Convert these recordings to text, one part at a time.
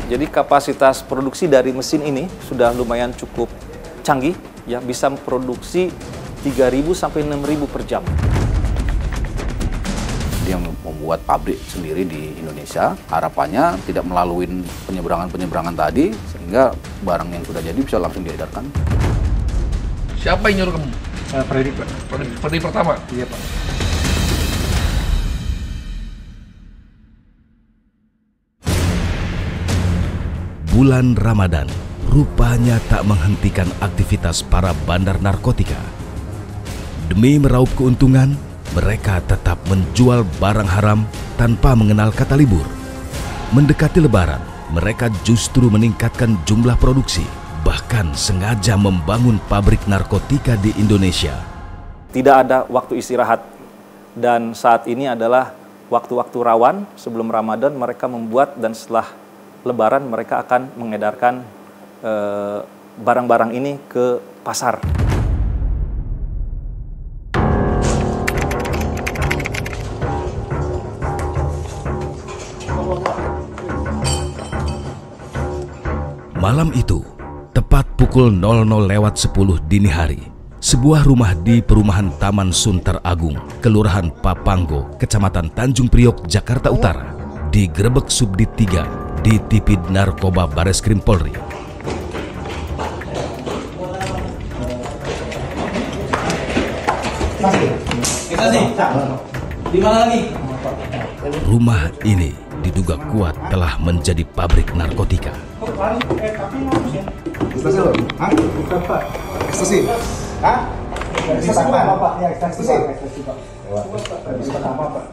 Jadi kapasitas produksi dari mesin ini sudah lumayan cukup canggih, ya, bisa memproduksi 3.000 sampai 6.000 per jam. Dia membuat pabrik sendiri di Indonesia, harapannya tidak melalui penyeberangan-penyeberangan tadi, sehingga barang yang sudah jadi bisa langsung diedarkan. Siapa yang nyuruh kamu? Freddy, Pak. Freddy pertama? Iya, Pak. Bulan Ramadan rupanya tak menghentikan aktivitas para bandar narkotika. Demi meraup keuntungan, mereka tetap menjual barang haram tanpa mengenal kata libur. Mendekati Lebaran, mereka justru meningkatkan jumlah produksi, bahkan sengaja membangun pabrik narkotika di Indonesia. Tidak ada waktu istirahat, dan saat ini adalah waktu-waktu rawan. Sebelum Ramadan mereka membuat, dan setelah Lebaran mereka akan mengedarkan barang-barang ini ke pasar. Malam itu, tepat pukul 00.10 dini hari, sebuah rumah di perumahan Taman Sunter Agung, Kelurahan Papanggo, Kecamatan Tanjung Priok, Jakarta Utara, digerebek Subdit 3 di Tipid Narkoba Bareskrim Polri. Rumah ini diduga kuat telah menjadi pabrik narkotika. Ekstasi loh? Hah? Bukan, Pak. Ekstasi? Hah? Ekstasi apa, Pak? Ya, ekstasi, Pak. Ekstasi pertama, Pak.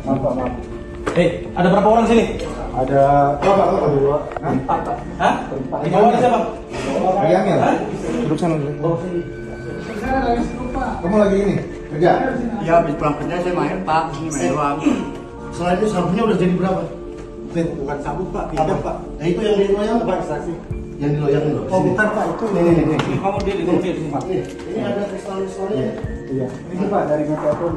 Maaf. Hei, ada berapa orang sini? Ada berapa? Dua. Empat, Pak. Hah? Lima orang siapa? Bayangin. Duduk sana dulu. Kamu lagi ini? Kerja? Ya, habis pulang kerja saya main, Pak. Ini main doang. Selain itu sabunya udah jadi berapa? Bukan sabu, Pak. Tidak, Pak. Nah, itu yang diloyang apa? Ekstasi. Yang diloyangin loh. Oh, bukan, Pak. Itu Nih. Kamu di sini, Pak. Ini ada kristal-kristalnya. Iya. Ini, Pak, dari Metropol.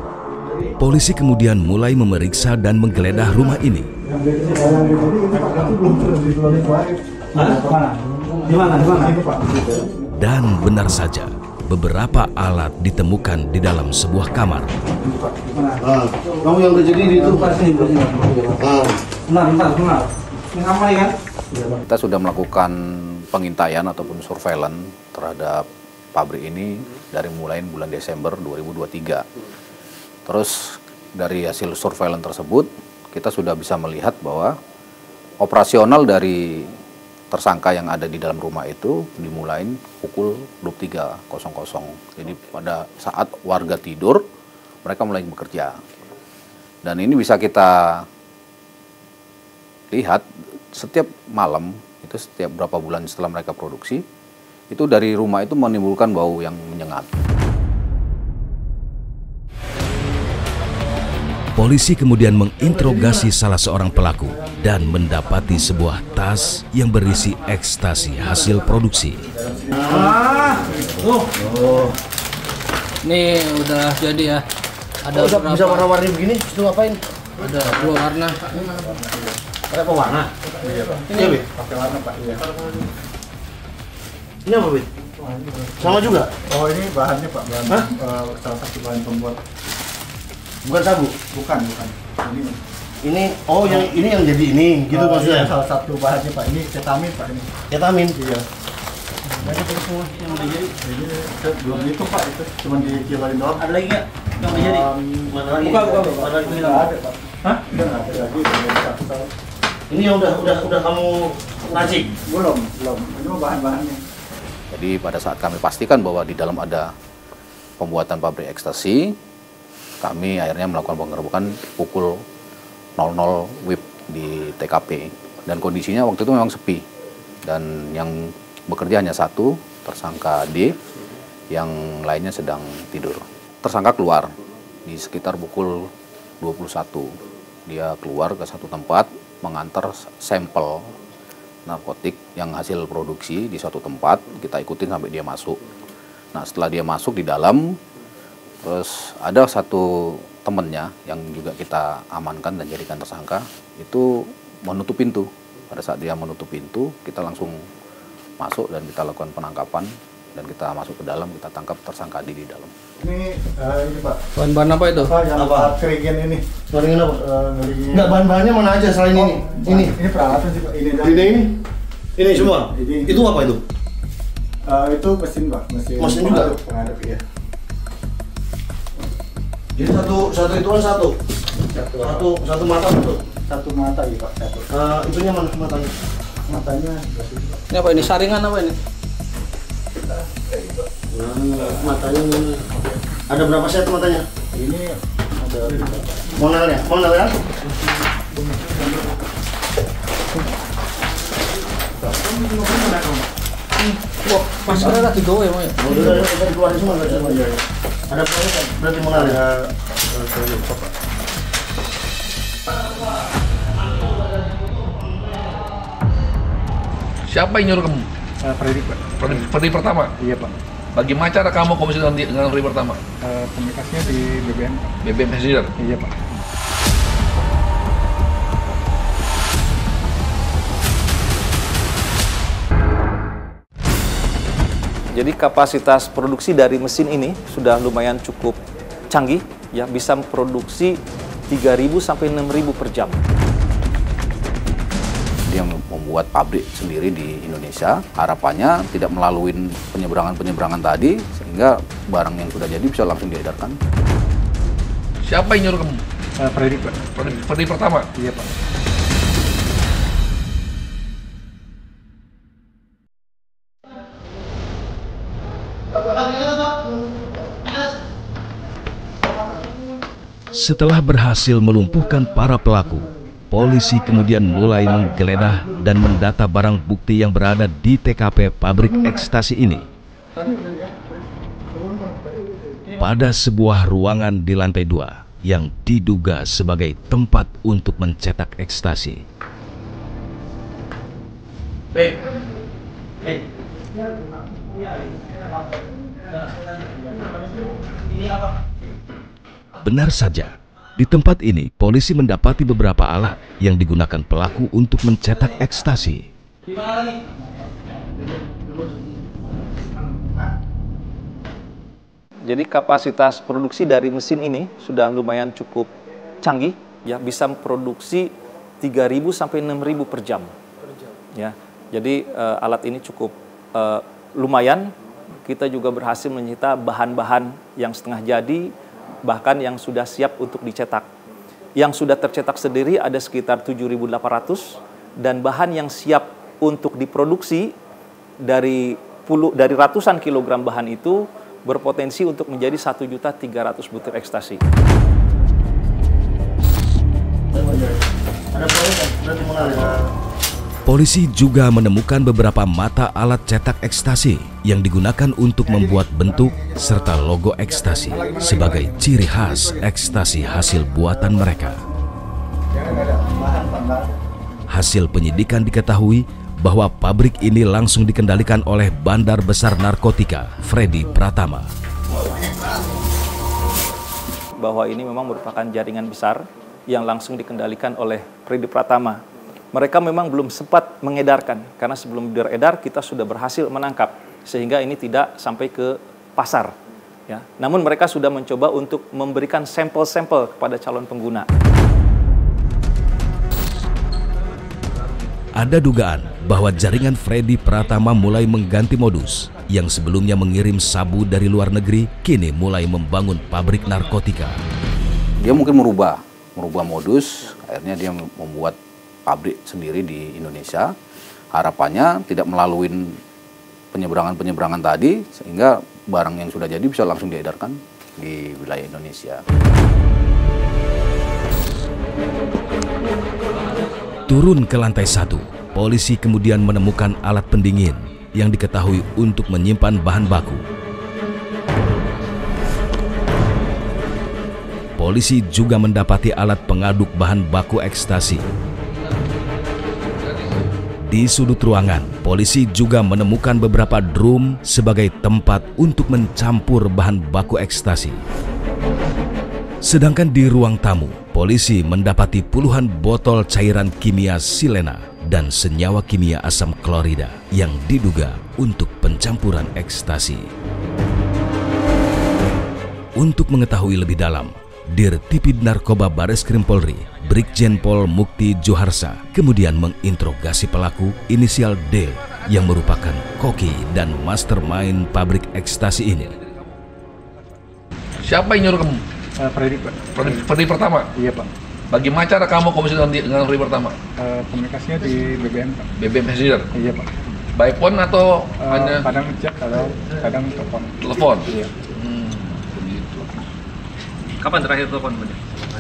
Polisi kemudian mulai memeriksa dan menggeledah rumah ini. Yang jadi ini, Pak, itu belum dikeluarin. Mana? Di mana? Itu, Pak. Dan benar saja, beberapa alat ditemukan di dalam sebuah kamar. Ah, kamu yang kerja di itu. Ah. Benar. Ini aman ya kan? Kita sudah melakukan pengintaian ataupun surveillance terhadap pabrik ini dari mulai bulan Desember 2023. Terus dari hasil surveillance tersebut, kita sudah bisa melihat bahwa operasional dari tersangka yang ada di dalam rumah itu dimulai pukul 23.00. Jadi pada saat warga tidur, mereka mulai bekerja. Dan ini bisa kita lihat setiap malam, itu setiap berapa bulan setelah mereka produksi, itu dari rumah itu menimbulkan bau yang menyengat. Polisi kemudian menginterogasi salah seorang pelaku dan mendapati sebuah tas yang berisi ekstasi hasil produksi. Ini udah jadi ya. Ada Udah bisa warna-warni begini, itu ngapain? Ada dua warna. Ada pewarna? Iya, Pak. Ini apa? Pakai warna, Pak. Iya. Ini apa, Bit? Sama juga? Oh, ini bahannya, Pak. Salah satu bahan pembuat. Bukan sabu? Bukan. Ini, oh yang ini yang jadi ini, gitu maksudnya? Iya, salah satu bahannya, Pak. Ini ketamin, Pak. Ini. Ketamin? Iya. Ini belum itu, Pak. Itu cuma dikiloin doang. Ada lagi nggak? Yang udah jadi? Mana lagi? Buka. Mana lagi? Nggak ada, Pak. Hah? Udah nggak ada lagi. Ini yang udah kamu racik? Belum. Ini mah bahan-bahannya. Jadi pada saat kami pastikan bahwa di dalam ada pembuatan pabrik ekstasi, kami akhirnya melakukan penggerebekan pukul 00 WIB di TKP. Dan kondisinya waktu itu memang sepi. Dan yang bekerja hanya satu, tersangka D, yang lainnya sedang tidur. Tersangka keluar di sekitar pukul 21. Dia keluar ke satu tempat, mengantar sampel narkotik yang hasil produksi di suatu tempat. Kita ikutin sampai dia masuk. Nah, setelah dia masuk di dalam, terus ada satu temennya yang juga kita amankan dan jadikan tersangka, itu menutup pintu Pada saat dia menutup pintu, kita langsung masuk dan kita lakukan penangkapan dan kita masuk ke dalam, kita tangkap tersangka di dalam. Ini Pak. Bahan-bahan apa itu? Yang kerigen ini. Kerigen apa? Enggak, bahan-bahannya mana aja selain ini? Ini peralatan sih Pak. Ini semua. Itu apa itu? Itu mesin Pak. Mesin juga? Pengaduk ya. Jadi satu ituan satu mata satu. Satu mata ya Pak. Satu. Itunya mana matanya? Matanya Ini apa ini? Saringan apa ini? Matanya ini. Ada berapa set matanya? ini ada Monel ya? Wah, maskernya lagi gawe ya, Pak. Udah dikeluarin semua enggak semua. Ada berapa set? Berarti monel ya? Siapa yang nyuruh kamu? Freddy Pak. Freddy Pratama. Iya Pak. Bagaimana cara kamu komunikasi dengan Freddy Pratama? Komunikasinya di BBM Pak. BBM Messenger. Iya Pak. Jadi kapasitas produksi dari mesin ini sudah lumayan cukup canggih, ya, bisa memproduksi 3.000 sampai 6.000 per jam. Dia membuat pabrik sendiri di Indonesia, harapannya tidak melalui penyeberangan-penyeberangan tadi, sehingga barang yang sudah jadi bisa langsung diedarkan. Siapa yang nyuruh kamu? Freddy Pak. Freddy Pratama. Iya Pak. Setelah berhasil melumpuhkan para pelaku, polisi kemudian mulai menggeledah dan mendata barang bukti yang berada di TKP pabrik ekstasi ini. Pada sebuah ruangan di lantai 2 yang diduga sebagai tempat untuk mencetak ekstasi. Benar saja, di tempat ini polisi mendapati beberapa alat yang digunakan pelaku untuk mencetak ekstasi. Jadi kapasitas produksi dari mesin ini sudah lumayan cukup canggih, ya, bisa memproduksi 3.000 sampai 6.000 per jam. Ya, jadi alat ini cukup lumayan. Kita juga berhasil menyita bahan-bahan yang setengah jadi, bahkan yang sudah siap untuk dicetak. Yang sudah tercetak sendiri ada sekitar 7.800, dan bahan yang siap untuk diproduksi dari ratusan kilogram bahan itu berpotensi untuk menjadi 1.300.000 butir ekstasi. Polisi juga menemukan beberapa mata alat cetak ekstasi yang digunakan untuk membuat bentuk serta logo ekstasi sebagai ciri khas ekstasi hasil buatan mereka. Hasil penyidikan diketahui bahwa pabrik ini langsung dikendalikan oleh Bandar Besar Narkotika Freddy Pratama. Bahwa ini memang merupakan jaringan besar yang langsung dikendalikan oleh Freddy Pratama. Mereka memang belum sempat mengedarkan, karena sebelum beredar kita sudah berhasil menangkap, sehingga ini tidak sampai ke pasar. Ya. Namun mereka sudah mencoba untuk memberikan sampel-sampel kepada calon pengguna. Ada dugaan bahwa jaringan Freddy Pratama mulai mengganti modus, yang sebelumnya mengirim sabu dari luar negeri, kini mulai membangun pabrik narkotika. Dia mungkin merubah modus, akhirnya dia membuat pabrik sendiri di Indonesia, harapannya tidak melalui penyeberangan-penyeberangan tadi, sehingga barang yang sudah jadi bisa langsung diedarkan di wilayah Indonesia. Turun ke lantai 1, polisi kemudian menemukan alat pendingin yang diketahui untuk menyimpan bahan baku. Polisi juga mendapati alat pengaduk bahan baku ekstasi. Di sudut ruangan, polisi juga menemukan beberapa drum sebagai tempat untuk mencampur bahan baku ekstasi. Sedangkan di ruang tamu, polisi mendapati puluhan botol cairan kimia silena dan senyawa kimia asam klorida yang diduga untuk pencampuran ekstasi. Untuk mengetahui lebih dalam, Dirtipid Narkoba Bareskrim Polri, Brigjen Pol Mukti Joharsa, kemudian menginterogasi pelaku inisial D yang merupakan koki dan mastermind pabrik ekstasi ini. Siapa yang nyuruh kamu? Freddy, Pak. Freddy pertama? Iya, Pak. Bagaimana cara kamu komunikasi dengan Freddy pertama? Komunikasinya di BBM, Pak. BBM Messenger? Iya, Pak. By phone atau hanya? Kadang chat, kadang telepon. Telepon? Iya. Begitu. Kapan terakhir telepon?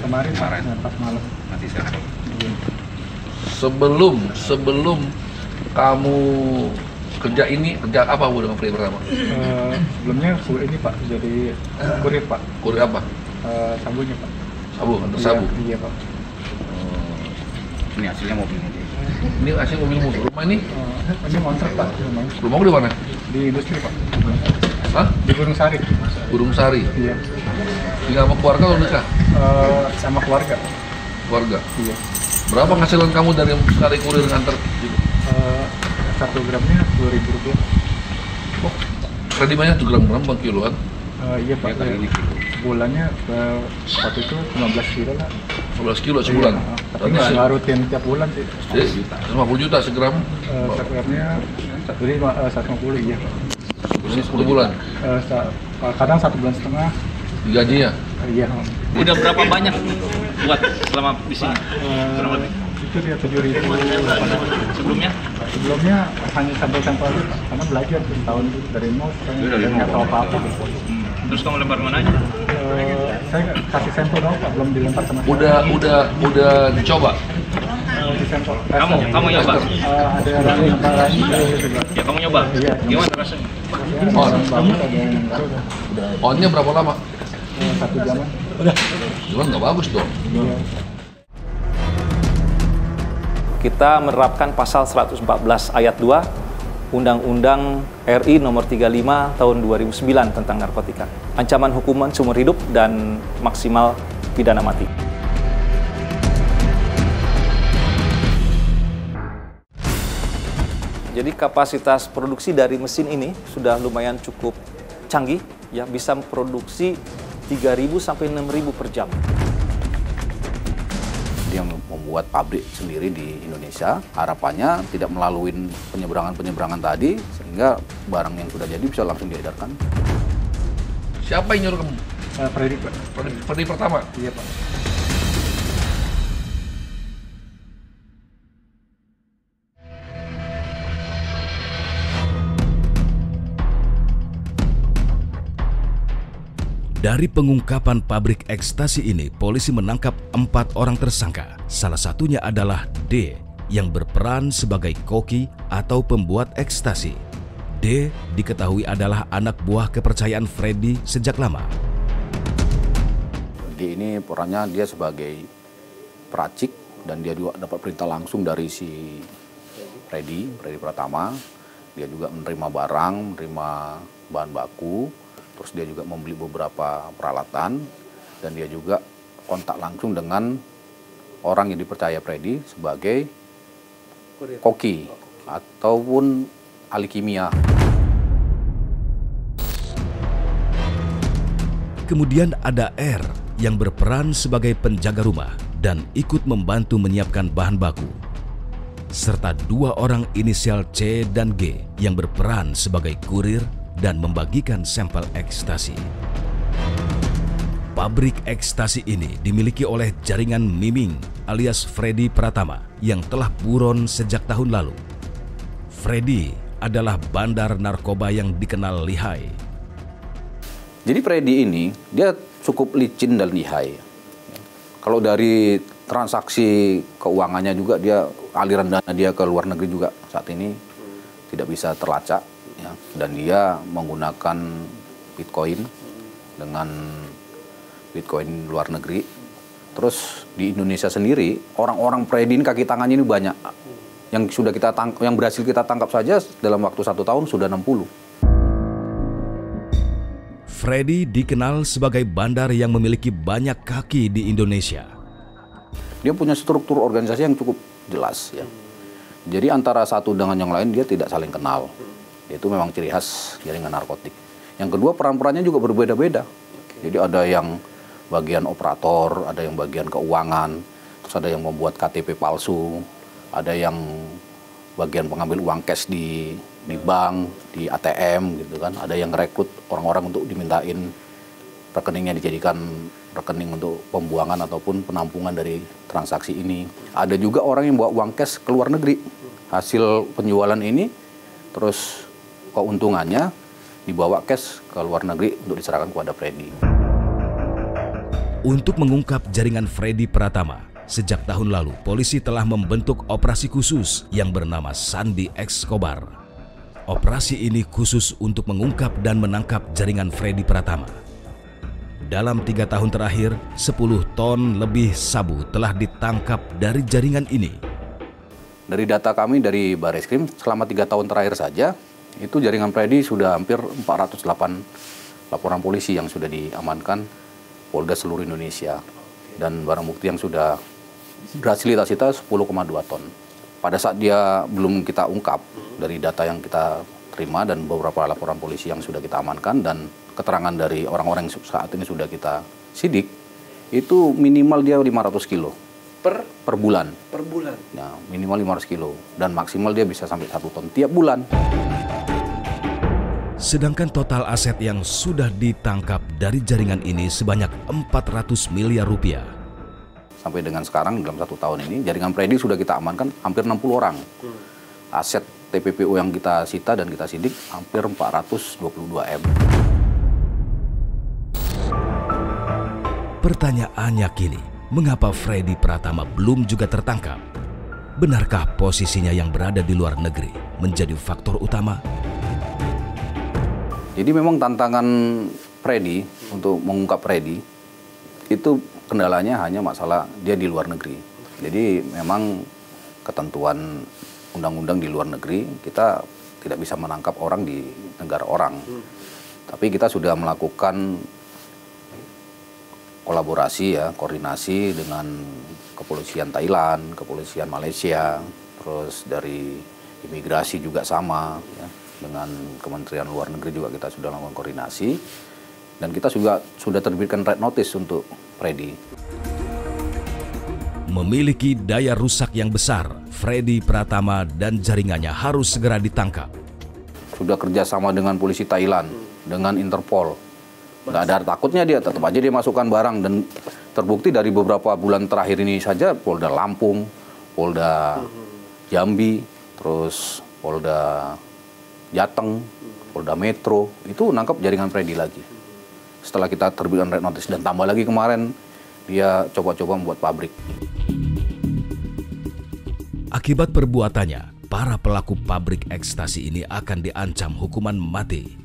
Kemarin. Pas malam. Nanti saya. Iya. Sebelum kamu kerja apa Bu dengan Freddy pertama? Sebelumnya ini Pak, jadi kurir Pak. Kurir apa? Sabunya Pak. Sabu, antar sabu? Iya Pak. Ini hasilnya mobilnya. Ini hasil mobilmu. Rumah ini? Ini kontrak Pak. Rumahmu di mana? Di industri Pak. Hah? Di Gunung Sari. Gunung Sari? Iya. Tinggal sama keluarga atau nikah? Sama keluarga. Keluarga? Iya. Berapa penghasilan kamu dari sekali kurir nganter? 1 gramnya Rp2.000. Oh, Freddy banyak tuh gram-gram bang kiloan? Iya Pak. Bulannya waktu itu 15 kilo lah. 15 kilo sebulan? Iya, tapi nggak rutin tiap bulan sih. 50 juta segram? Segramnya jadi 150 iya. 10 bulan? Kadang 1,5 bulan. Digajinya? Iya. Udah berapa banyak buat selama di sini? Itu dia 7.000. Sebelumnya hanya sampel-sampel aja Pak, karena belajar tahun dari nol, saya nggak tahu apa-apa. Terus kamu lempar mana aja? Saya kasih sampel dong Pak, belum dilempar sama Udah dicoba? Di sampel. Kamu nyoba? Ada yang lain. Ya kamu nyoba? Iya. Gimana rasanya? Bagus, ada yang enggak udah. On-nya berapa lama? 1 jaman. Cuman nggak bagus dong. Iya. Kita menerapkan pasal 114 ayat 2 Undang-Undang RI nomor 35 tahun 2009 tentang narkotika. Ancaman hukuman seumur hidup dan maksimal pidana mati. Jadi kapasitas produksi dari mesin ini sudah lumayan cukup canggih, ya, bisa memproduksi 3.000 sampai 6.000 per jam. Dia membuat pabrik sendiri di Indonesia, harapannya tidak melalui penyeberangan tadi, sehingga barang yang sudah jadi bisa langsung diedarkan. Siapa yang nyuruh kamu? Freddy, Pak. Freddy pertama? Iya Pak. Dari pengungkapan pabrik ekstasi ini, polisi menangkap 4 orang tersangka. Salah satunya adalah D yang berperan sebagai koki atau pembuat ekstasi. D diketahui adalah anak buah kepercayaan Freddy sejak lama. D ini perannya dia sebagai peracik dan dia juga dapat perintah langsung dari si Freddy pertama. Dia juga menerima barang, menerima bahan baku. Terus dia juga membeli beberapa peralatan dan dia juga kontak langsung dengan orang yang dipercaya Freddy sebagai koki ataupun ahli kimia. Kemudian ada R yang berperan sebagai penjaga rumah dan ikut membantu menyiapkan bahan baku. Serta 2 orang inisial C dan G yang berperan sebagai kurir dan membagikan sampel ekstasi. Pabrik ekstasi ini dimiliki oleh jaringan Miming alias Freddy Pratama yang telah buron sejak tahun lalu. Freddy adalah bandar narkoba yang dikenal lihai. Jadi Freddy ini dia cukup licin dan lihai. Kalau dari transaksi keuangannya juga dia aliran dana dia ke luar negeri juga saat ini tidak bisa terlacak. Ya, dan dia menggunakan Bitcoin dengan Bitcoin luar negeri. Terus di Indonesia sendiri orang-orang Freddy ini kaki tangannya ini banyak. Yang sudah yang berhasil kita tangkap saja dalam waktu 1 tahun sudah 60. Freddy dikenal sebagai bandar yang memiliki banyak kaki di Indonesia. Dia punya struktur organisasi yang cukup jelas ya. Jadi antara satu dengan yang lain dia tidak saling kenal. Itu memang ciri khas jaringan narkotik. Yang kedua, peran-perannya juga berbeda-beda. Jadi ada yang bagian operator, ada yang bagian keuangan, terus ada yang membuat KTP palsu, ada yang bagian pengambil uang cash di bank, di ATM gitu kan. Ada yang rekrut orang-orang untuk dimintain rekeningnya dijadikan rekening untuk pembuangan ataupun penampungan dari transaksi ini. Ada juga orang yang bawa uang cash ke luar negeri. Hasil penjualan ini terus keuntungannya dibawa cash ke luar negeri untuk diserahkan kepada Freddy. Untuk mengungkap jaringan Freddy Pratama, sejak tahun lalu polisi telah membentuk operasi khusus yang bernama Sandi Escobar. Operasi ini khusus untuk mengungkap dan menangkap jaringan Freddy Pratama. Dalam 3 tahun terakhir, 10 ton lebih sabu telah ditangkap dari jaringan ini. Dari data kami dari Barreskrim, selama 3 tahun terakhir saja, itu jaringan Freddy sudah hampir 408 laporan polisi yang sudah diamankan Polda seluruh Indonesia. Dan barang bukti yang sudah berhasil kita sita 10,2 ton. Pada saat dia belum kita ungkap dari data yang kita terima dan beberapa laporan polisi yang sudah kita amankan dan keterangan dari orang-orang yang saat ini sudah kita sidik, itu minimal dia 500 kilo per bulan. Per bulan? Ya, minimal 500 kilo dan maksimal dia bisa sampai 1 ton tiap bulan. Sedangkan total aset yang sudah ditangkap dari jaringan ini sebanyak 400 miliar rupiah. Sampai dengan sekarang dalam 1 tahun ini, jaringan Freddy sudah kita amankan hampir 60 orang. Aset TPPO yang kita sita dan kita sidik hampir 422 M. Pertanyaannya kini, mengapa Freddy Pratama belum juga tertangkap? Benarkah posisinya yang berada di luar negeri menjadi faktor utama? Jadi memang tantangan Freddy untuk mengungkap Freddy itu kendalanya hanya masalah dia di luar negeri. Jadi memang ketentuan undang-undang di luar negeri kita tidak bisa menangkap orang di negara orang. Tapi kita sudah melakukan kolaborasi ya, koordinasi dengan kepolisian Thailand, kepolisian Malaysia, terus dari imigrasi juga sama ya. Dengan Kementerian Luar Negeri juga kita sudah melakukan koordinasi dan kita juga sudah terbitkan red notice untuk Freddy. Memiliki daya rusak yang besar, Freddy Pratama dan jaringannya harus segera ditangkap. Sudah kerjasama dengan polisi Thailand, dengan Interpol. Nggak ada takutnya dia, tetap aja dia masukkan barang dan terbukti dari beberapa bulan terakhir ini saja Polda Lampung, Polda Jambi, terus Polda Jateng, Polda Metro, itu nangkap jaringan Freddy lagi. Setelah kita terbitkan red notice dan tambah lagi kemarin, dia coba-coba membuat pabrik. Akibat perbuatannya, para pelaku pabrik ekstasi ini akan diancam hukuman mati.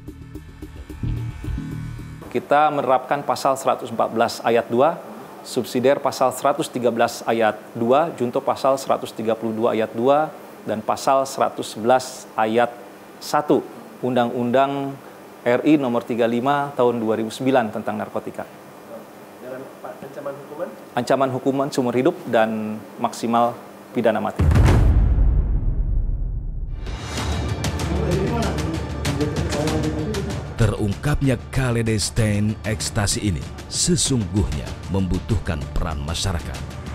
Kita menerapkan pasal 114 ayat 2, subsidiar pasal 113 ayat 2, junto pasal 132 ayat 2, dan pasal 111 ayat 1 Undang-Undang RI nomor 35 tahun 2009 tentang narkotika. Dengan ancaman hukuman? Ancaman hukuman seumur hidup dan maksimal pidana mati. Terungkapnya clandestine ekstasi ini sesungguhnya membutuhkan peran masyarakat.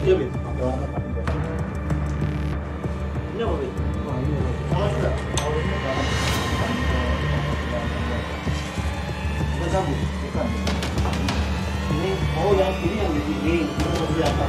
Iya, Bin. Ini apa, Bin? Salah sudah. Bukan sabu? Bukan. Ini, oh yang ini yang di sini. Ini yang di atas.